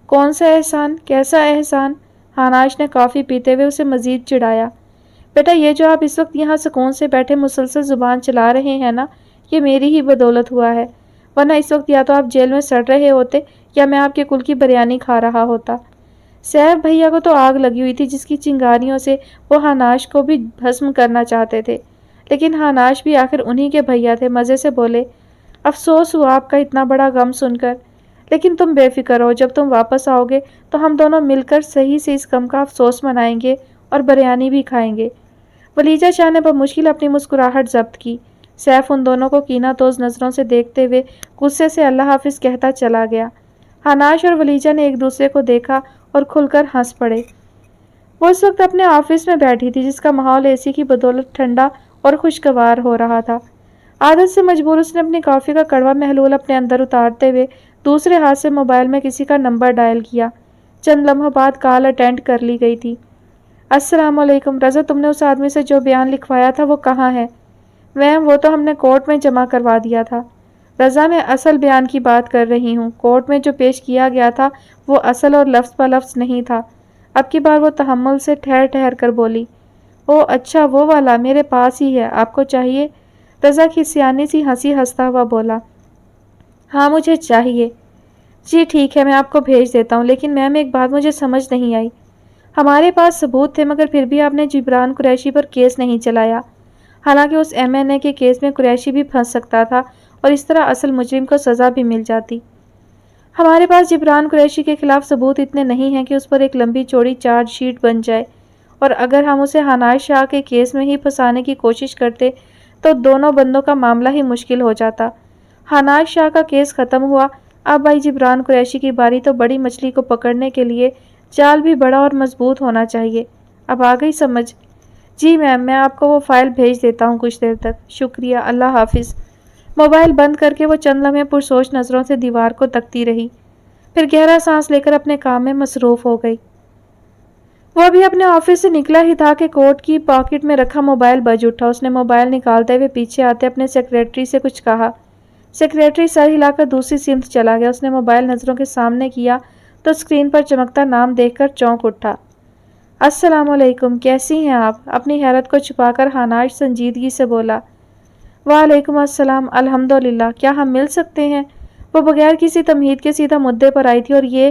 کون سا احسان؟ کیسا احسان؟ حناش نے کافی پیتے ہوئے اسے مزید چڑھایا۔ بیٹا یہ جو آپ اس وقت یہاں سکون سے بیٹھے مسلسل زبان چلا رہے ہیں نا، یہ میری ہی بدولت ہوا ہے، ورنہ اس وقت یا تو آپ جیل میں سڑ رہے ہوتے یا میں آپ کے کل کی بریانی کھا رہا ہوتا۔ سیف بھیا کو تو آگ لگی ہوئی تھی جس کی چنگاریوں سے وہ حناش کو بھی بھسم کرنا چاہتے تھے، لیکن حناش بھی آخر انہی کے بھیا تھے۔ مزے سے بولے، افسوس ہوا آپ کا اتنا بڑا غم سن کر، لیکن تم بے فکر ہو، جب تم واپس آؤ گے تو ہم دونوں مل کر صحیح سے اس غم کا افسوس منائیں گے اور بریانی بھی کھائیں گے۔ ولیجہ شاہ نے بمشکل اپنی مسکراہٹ ضبط کی۔ سیف ان دونوں کو کینہ توز نظروں سے دیکھتے ہوئے غصے سے اللہ حافظ کہتا چلا گیا۔ حناش اور ولیجہ نے ایک دوسرے کو دیکھا اور کھل کر ہنس پڑے۔ وہ اس وقت اپنے آفس میں بیٹھی تھی جس کا ماحول اے سی کی بدولت ٹھنڈا اور خوشگوار ہو رہا تھا۔ عادت سے مجبور اس نے اپنی کافی کا کڑوا محلول اپنے اندر اتارتے ہوئے دوسرے ہاتھ سے موبائل میں کسی کا نمبر ڈائل کیا۔ چند لمحوں بعد کال اٹینڈ کر لی گئی تھی۔ السلام علیکم رضا، تم نے اس آدمی سے جو بیان لکھوایا تھا وہ کہاں ہے؟ میم وہ تو ہم نے کورٹ میں جمع کروا دیا تھا۔ رضا میں اصل بیان کی بات کر رہی ہوں، کورٹ میں جو پیش کیا گیا تھا وہ اصل اور لفظ بہ لفظ نہیں تھا۔ اب کی بار وہ تحمل سے ٹھہر ٹھہر کر بولی۔ او اچھا وہ والا، میرے پاس ہی ہے، آپ کو چاہیے؟ رضا کی سیانی سی ہنسی ہنستا ہوا بولا۔ ہاں مجھے چاہیے۔ جی ٹھیک ہے، میں آپ کو بھیج دیتا ہوں، لیکن میم ایک بات مجھے سمجھ نہیں آئی۔ ہمارے پاس ثبوت تھے مگر پھر بھی آپ نے جبران قریشی پر کیس نہیں چلایا، حالانکہ اس ایم این اے کے کیس میں قریشی بھی پھنس سکتا تھا اور اس طرح اصل مجرم کو سزا بھی مل جاتی۔ ہمارے پاس جبران قریشی کے خلاف ثبوت اتنے نہیں ہیں کہ اس پر ایک لمبی چوڑی چارج شیٹ بن جائے، اور اگر ہم اسے حناش شاہ کے کیس میں ہی پھنسانے کی کوشش کرتے تو دونوں بندوں کا معاملہ ہی مشکل ہو جاتا۔ حناش شاہ کا کیس ختم ہوا، اب بھائی جبران قریشی کی باری، تو بڑی مچھلی کو پکڑنے کے لیے جال بھی بڑا اور مضبوط ہونا چاہیے۔ اب آ گئی سمجھ؟ جی میم، میں آپ کو وہ فائل بھیج دیتا ہوں کچھ دیر تک۔ شکریہ، اللہ حافظ۔ موبائل بند کر کے وہ چند لمحے پرسوچ نظروں سے دیوار کو تکتی رہی، پھر گہرا سانس لے کر اپنے کام میں مصروف ہو گئی۔ وہ ابھی اپنے آفس سے نکلا ہی تھا کہ کوٹ کی پاکٹ میں رکھا موبائل بج اٹھا۔ اس نے موبائل نکالتے ہوئے پیچھے آتے اپنے سیکریٹری سے کچھ کہا۔ سیکریٹری سر ہلا کر دوسری سمت چلا گیا۔ اس نے موبائل نظروں کے سامنے کیا تو اسکرین پر چمکتا نام دیکھ کر چونک اٹھا۔ السلام علیکم، کیسی ہیں آپ؟ اپنی حیرت کو چھپا کر حناش سنجیدگی سے بولا۔ وعلیکم السلام، الحمدللہ، کیا ہم مل سکتے ہیں؟ وہ بغیر کسی تمہید کے سیدھا مدعے پر آئی تھی اور یہ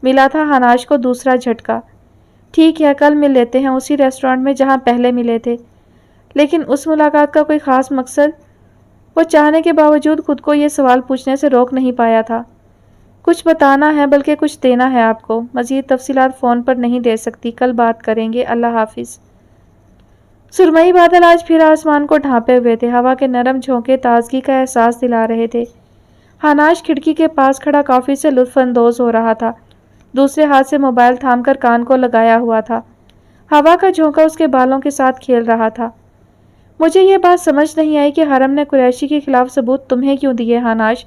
ملا تھا حناش کو دوسرا جھٹکا۔ ٹھیک ہے، کل مل لیتے ہیں اسی ریسٹورانٹ میں جہاں پہلے ملے تھے۔ لیکن اس ملاقات کا کوئی خاص مقصد؟ وہ چاہنے کے باوجود خود کو یہ سوال پوچھنے سے روک نہیں پایا تھا۔ کچھ بتانا ہے، بلکہ کچھ دینا ہے آپ کو۔ مزید تفصیلات فون پر نہیں دے سکتی، کل بات کریں گے، اللہ حافظ۔ سرمئی بادل آج پھر آسمان کو ڈھانپے ہوئے تھے، ہوا کے نرم جھونکے تازگی کا احساس دلا رہے تھے۔ حناش کھڑکی کے پاس کھڑا کافی سے لطف اندوز ہو رہا تھا، دوسرے ہاتھ سے موبائل تھام کر کان کو لگایا ہوا تھا۔ ہوا کا جھونکا اس کے بالوں کے ساتھ کھیل رہا تھا۔ مجھے یہ بات سمجھ نہیں آئی کہ حرم نے قریشی کے خلاف ثبوت تمہیں کیوں دیے حناش؟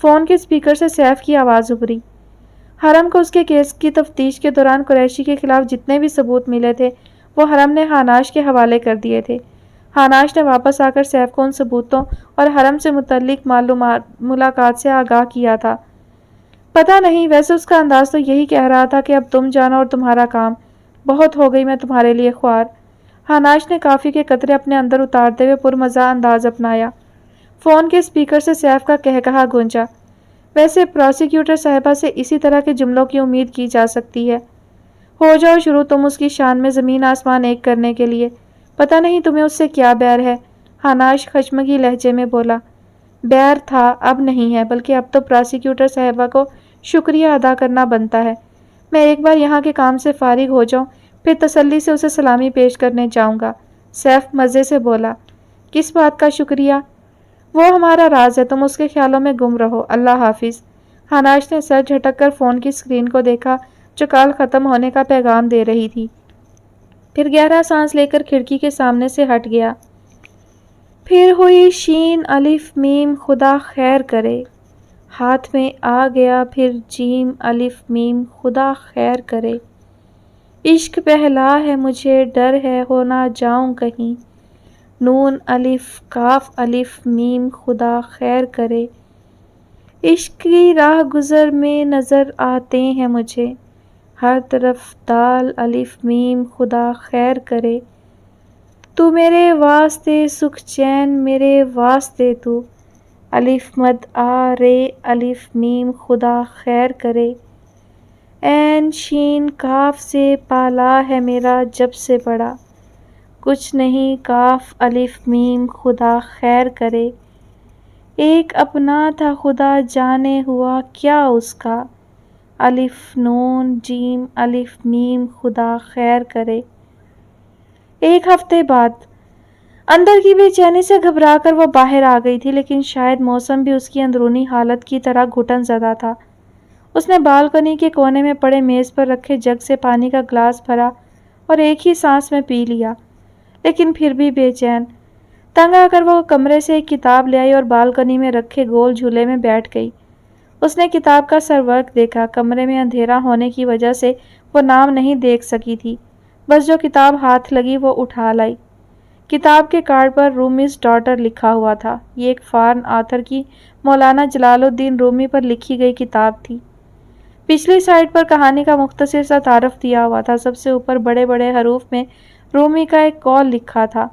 فون کے اسپیکر سے سیف کی آواز ابھری۔ حرم کو اس کے کیس کی تفتیش کے دوران قریشی کے خلاف جتنے بھی ثبوت ملے تھے وہ حرم نے حناش کے حوالے کر دیے تھے۔ حناش نے واپس آ کر سیف کو ان ثبوتوں اور حرم سے متعلق ملاقات سے آگاہ کیا تھا۔ پتہ نہیں، ویسے اس کا انداز تو یہی کہہ رہا تھا کہ اب تم جانا اور تمہارا کام، بہت ہو گئی میں تمہارے لیے خوار۔ حناش نے کافی کے قطرے اپنے اندر اتارتے ہوئے پرمزہ انداز اپنایا۔ فون کے اسپیکر سے سیف کا کہا گونجا۔ ویسے پروسیکیوٹر صاحبہ سے اسی طرح کے جملوں کی امید کی جا سکتی ہے۔ ہو جاؤ شروع تم اس کی شان میں زمین آسمان ایک کرنے کے لیے۔ پتہ نہیں تمہیں اس سے کیا بیر ہے، حناش خشمگی لہجے میں بولا۔ بیر تھا، اب نہیں ہے، بلکہ اب تو پروسیکیوٹر صاحبہ کو شکریہ ادا کرنا بنتا ہے۔ میں ایک بار یہاں کے کام سے فارغ ہو جاؤں، پھر تسلی سے اسے سلامی پیش کرنے جاؤں گا۔ سیف مزے سے بولا۔ کس بات کا شکریہ؟ وہ ہمارا راز ہے، تم اس کے خیالوں میں گم رہو، اللہ حافظ۔ حناش نے سر جھٹک کر فون کی اسکرین کو دیکھا جو کال ختم ہونے کا پیغام دے رہی تھی، پھر گہرا سانس لے کر کھڑکی کے سامنے سے ہٹ گیا۔ پھر ہوئی شین الف میم خدا خیر کرے، ہاتھ میں آ گیا پھر جیم الف میم خدا خیر کرے۔ عشق پہلا ہے مجھے، ڈر ہے ہو نہ جاؤں کہیں، نون الف کاف الف میم خدا خیر کرے۔ عشق کی راہ گزر میں نظر آتے ہیں مجھے، ہر طرف دال الف میم خدا خیر کرے۔ تو میرے واسطے سکھ چین میرے واسطے تو، الف مد آ رے الف میم خدا خیر کرے۔ عین شین کاف سے پالا ہے میرا جب سے بڑا، کچھ نہیں کاف الف میم خدا خیر کرے۔ ایک اپنا تھا خدا جانے ہوا کیا اس کا، الف نون جیم الف میم خدا خیر کرے۔ ایک ہفتے بعد اندر کی بے چینی سے گھبرا کر وہ باہر آ گئی تھی، لیکن شاید موسم بھی اس کی اندرونی حالت کی طرح گھٹن زدہ تھا۔ اس نے بالکنی کے کونے میں پڑے میز پر رکھے جگ سے پانی کا گلاس بھرا اور ایک ہی سانس میں پی لیا، لیکن پھر بھی بے چین۔ تنگ آ کر وہ کمرے سے ایک کتاب لے آئی اور بالکنی میں رکھے گول جھولے میں بیٹھ گئی۔ اس نے کتاب کا سرورق دیکھا۔ کمرے میں اندھیرا ہونے کی وجہ سے وہ نام نہیں دیکھ سکی تھی، بس جو کتاب ہاتھ لگی وہ اٹھا لائی۔ کتاب کے کارڈ پر رومیز ڈاٹر لکھا ہوا تھا۔ یہ ایک فارن آتھر کی مولانا جلال الدین رومی پر لکھی گئی کتاب تھی۔ پچھلی سائٹ پر کہانی کا مختصر سا تعارف دیا ہوا تھا۔ سب سے اوپر بڑے بڑے حروف میں رومی کا ایک قول لکھا تھا: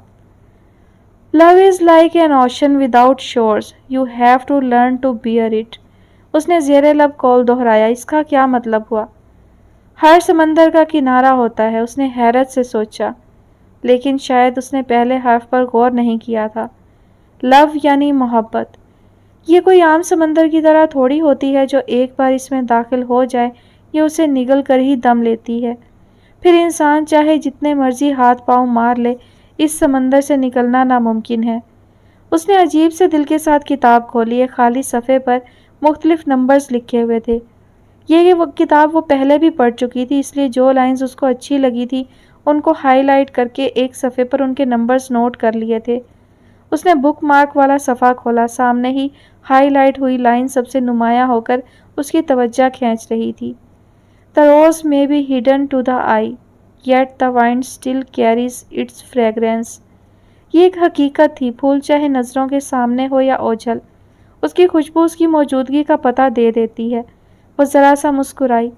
"Love is like an ocean without shores. You have to learn to bear it." اس نے زیر لب قول دہرایا۔ اس کا کیا مطلب ہوا؟ ہر سمندر کا کنارہ ہوتا ہے، اس نے حیرت سے سوچا، لیکن شاید اس نے پہلے حرف پر غور نہیں کیا تھا۔ لو یعنی محبت۔ یہ کوئی عام سمندر کی طرح تھوڑی ہوتی ہے جو ایک بار اس میں داخل ہو جائے یہ اسے نگل کر ہی دم لیتی ہے۔ پھر انسان چاہے جتنے مرضی ہاتھ پاؤں مار لے، اس سمندر سے نکلنا ناممکن ہے۔ اس نے عجیب سے دل کے ساتھ کتاب کھولی۔ ایک خالی صفحے پر مختلف نمبرز لکھے ہوئے تھے۔ یہ کتاب وہ پہلے بھی پڑھ چکی تھی، اس لیے جو لائنز اس کو اچھی لگی تھی ان کو ہائی لائٹ کر کے ایک صفحے پر ان کے نمبرز نوٹ کر لیے تھے۔ اس نے بک مارک والا صفحہ کھولا۔ سامنے ہی ہائی لائٹ ہوئی لائن سب سے نمایاں ہو کر اس کی توجہ کھینچ رہی تھی: "The rose may be hidden to the eye, yet the wind still carries its fragrance." یہ ایک حقیقت تھی، پھول چاہے نظروں کے سامنے ہو یا اوجھل، اس کی خوشبو اس کی موجودگی کا پتہ دے دیتی ہے۔ وہ ذرا سا مسکرائی۔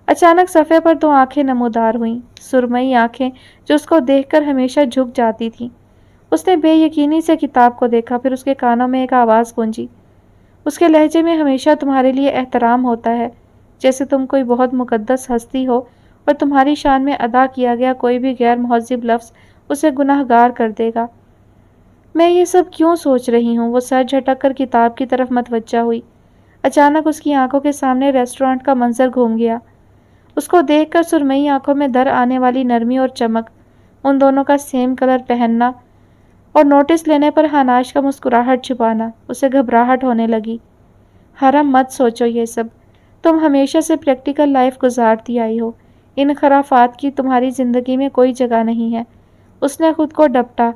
اچانک صفحے پر دو آنکھیں نمودار ہوئیں، سرمئی آنکھیں جو اس کو دیکھ کر ہمیشہ جھک جاتی تھیں۔ اس نے بے یقینی سے کتاب کو دیکھا، پھر اس کے کانوں میں ایک آواز گونجی: "اس کے لہجے میں ہمیشہ تمہارے لیے احترام ہوتا ہے، جیسے تم کوئی بہت مقدس ہستی ہو اور تمہاری شان میں ادا کیا گیا کوئی بھی غیر مہذب لفظ اسے گناہ گار کر دے گا۔ میں یہ سب کیوں سوچ رہی ہوں؟" وہ سر جھٹک کر کتاب کی طرف متوجہ ہوئی۔ اچانک اس کی آنکھوں کے سامنے ریسٹورانٹ کا منظر گھوم گیا۔ اس کو دیکھ کر سرمئی آنکھوں میں در آنے والی نرمی اور چمک، ان دونوں کا سیم کلر پہننا اور نوٹس لینے پر حناش کا مسکراہٹ چھپانا، اسے گھبراہٹ ہونے لگی۔ "حرم مت سوچو یہ سب، تم ہمیشہ سے پریکٹیکل لائف گزارتی آئی ہو، ان خرافات کی تمہاری زندگی میں کوئی جگہ نہیں ہے." اس نے خود کو ڈپٹا۔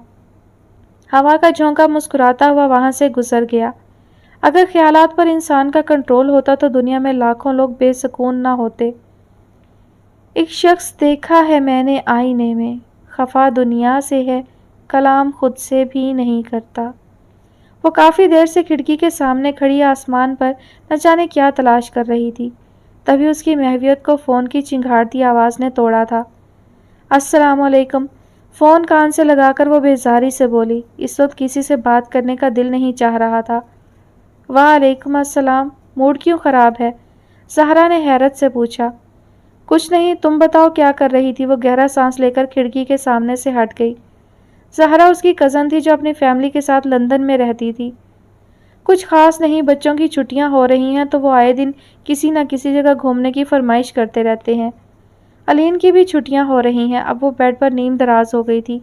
ہوا کا جھونکا مسکراتا ہوا وہاں سے گزر گیا۔ اگر خیالات پر انسان کا کنٹرول ہوتا تو دنیا میں لاکھوں لوگ بے سکون نہ ہوتے۔ "ایک شخص دیکھا ہے میں نے آئینے میں، خفا دنیا سے ہے، کلام خود سے بھی نہیں کرتا." وہ کافی دیر سے کھڑکی کے سامنے کھڑی آسمان پر نہ جانے کیا تلاش کر رہی تھی، تبھی اس کی محویت کو فون کی چنگھاڑتی آواز نے توڑا تھا۔ "السلام علیکم." فون کان سے لگا کر وہ بیزاری سے بولی۔ اس وقت کسی سے بات کرنے کا دل نہیں چاہ رہا تھا۔ "وعلیکم السلام۔ موڈ کیوں خراب ہے؟" زہرا نے حیرت سے پوچھا۔ "کچھ نہیں، تم بتاؤ کیا کر رہی تھی؟" وہ گہرا سانس لے کر کھڑکی کے سامنے سے ہٹ گئی۔ زہرا اس کی کزن تھی جو اپنی فیملی کے ساتھ لندن میں رہتی تھی۔ "کچھ خاص نہیں، بچوں کی چھٹیاں ہو رہی ہیں تو وہ آئے دن کسی نہ کسی جگہ گھومنے کی فرمائش کرتے رہتے ہیں۔ علین کی بھی چھٹیاں ہو رہی ہیں۔ اب وہ بیڈ پر نیم دراز ہو گئی تھی۔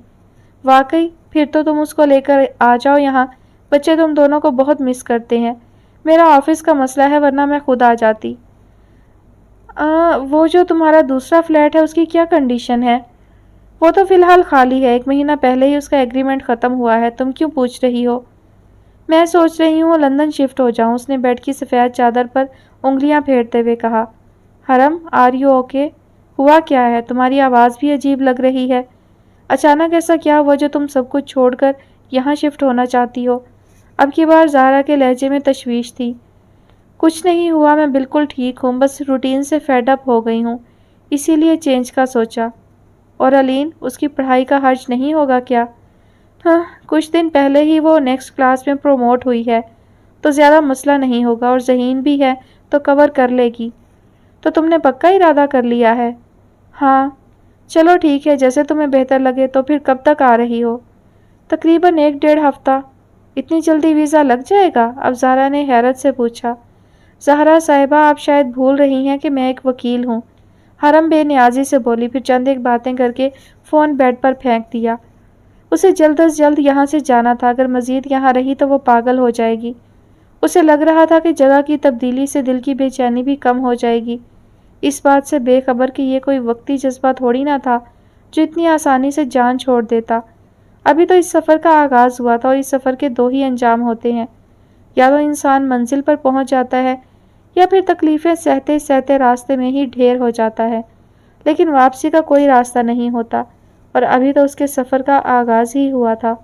"واقعی؟ پھر تو تم اس کو لے کر آ جاؤ یہاں، بچے تم دونوں کو بہت مس کرتے ہیں۔ میرا آفس کا مسئلہ ہے ورنہ میں خود آ جاتی۔ وہ جو تمہارا دوسرا فلیٹ ہے اس کی کیا کنڈیشن ہے؟" "وہ تو فی الحال خالی ہے، 1 مہینہ پہلے ہی اس کا ایگریمنٹ ختم ہوا ہے۔ تم کیوں پوچھ رہی ہو؟" "میں سوچ رہی ہوں لندن شفٹ ہو جاؤں." اس نے بیڈ کی سفید چادر پر انگلیاں پھیرتے ہوئے کہا۔ "حرم، آر یو اوکے؟ ہوا کیا ہے؟ تمہاری آواز بھی عجیب لگ رہی ہے۔ اچانک ایسا کیا ہوا جو تم سب کچھ چھوڑ کر یہاں شفٹ ہونا چاہتی ہو؟" اب کی بار زہرا کے لہجے میں تشویش تھی۔ "کچھ نہیں ہوا، میں بالکل ٹھیک ہوں، بس روٹین سے فیڈ اپ ہو گئی ہوں، اسی لیے چینج کا سوچا۔ اور علین، اس کی پڑھائی کا حرج نہیں ہوگا کیا؟" "ہاں، کچھ دن پہلے ہی وہ نیکسٹ کلاس میں پروموٹ ہوئی ہے تو زیادہ مسئلہ نہیں ہوگا، اور ذہین بھی ہے تو کور کر لے گی۔ تو تم نے پکا ارادہ کر لیا ہے؟" "ہاں۔" "چلو ٹھیک ہے، جیسے تمہیں بہتر لگے۔ تو پھر کب تک آ رہی ہو؟" "تقریباً 1 ڈیڑھ ہفتہ۔" "اتنی جلدی ویزا لگ جائے گا؟" اب زہرا نے حیرت سے پوچھا۔ "زہرا صاحبہ، آپ شاید بھول رہی ہیں کہ میں ایک وکیل ہوں." حرم بے نیازی سے بولی، پھر چند ایک باتیں کر کے فون بیڈ پر پھینک دیا۔ اسے جلد از جلد یہاں سے جانا تھا، اگر مزید یہاں رہی تو وہ پاگل ہو جائے گی۔ اسے لگ رہا تھا کہ جگہ کی تبدیلی سے دل کی بے چینی بھی کم ہو جائے گی، اس بات سے بے خبر کہ یہ کوئی وقتی جذبہ تھوڑی نہ تھا جو اتنی آسانی سے جان چھوڑ دیتا۔ ابھی تو اس سفر کا آغاز ہوا تھا اور اس سفر کے دو ہی انجام ہوتے ہیں، یا تو انسان منزل پر پہنچ جاتا ہے یا پھر تکلیفیں سہتے سہتے راستے میں ہی ڈھیر ہو جاتا ہے، لیکن واپسی کا کوئی راستہ نہیں ہوتا، اور ابھی تو اس کے سفر کا آغاز ہی ہوا تھا۔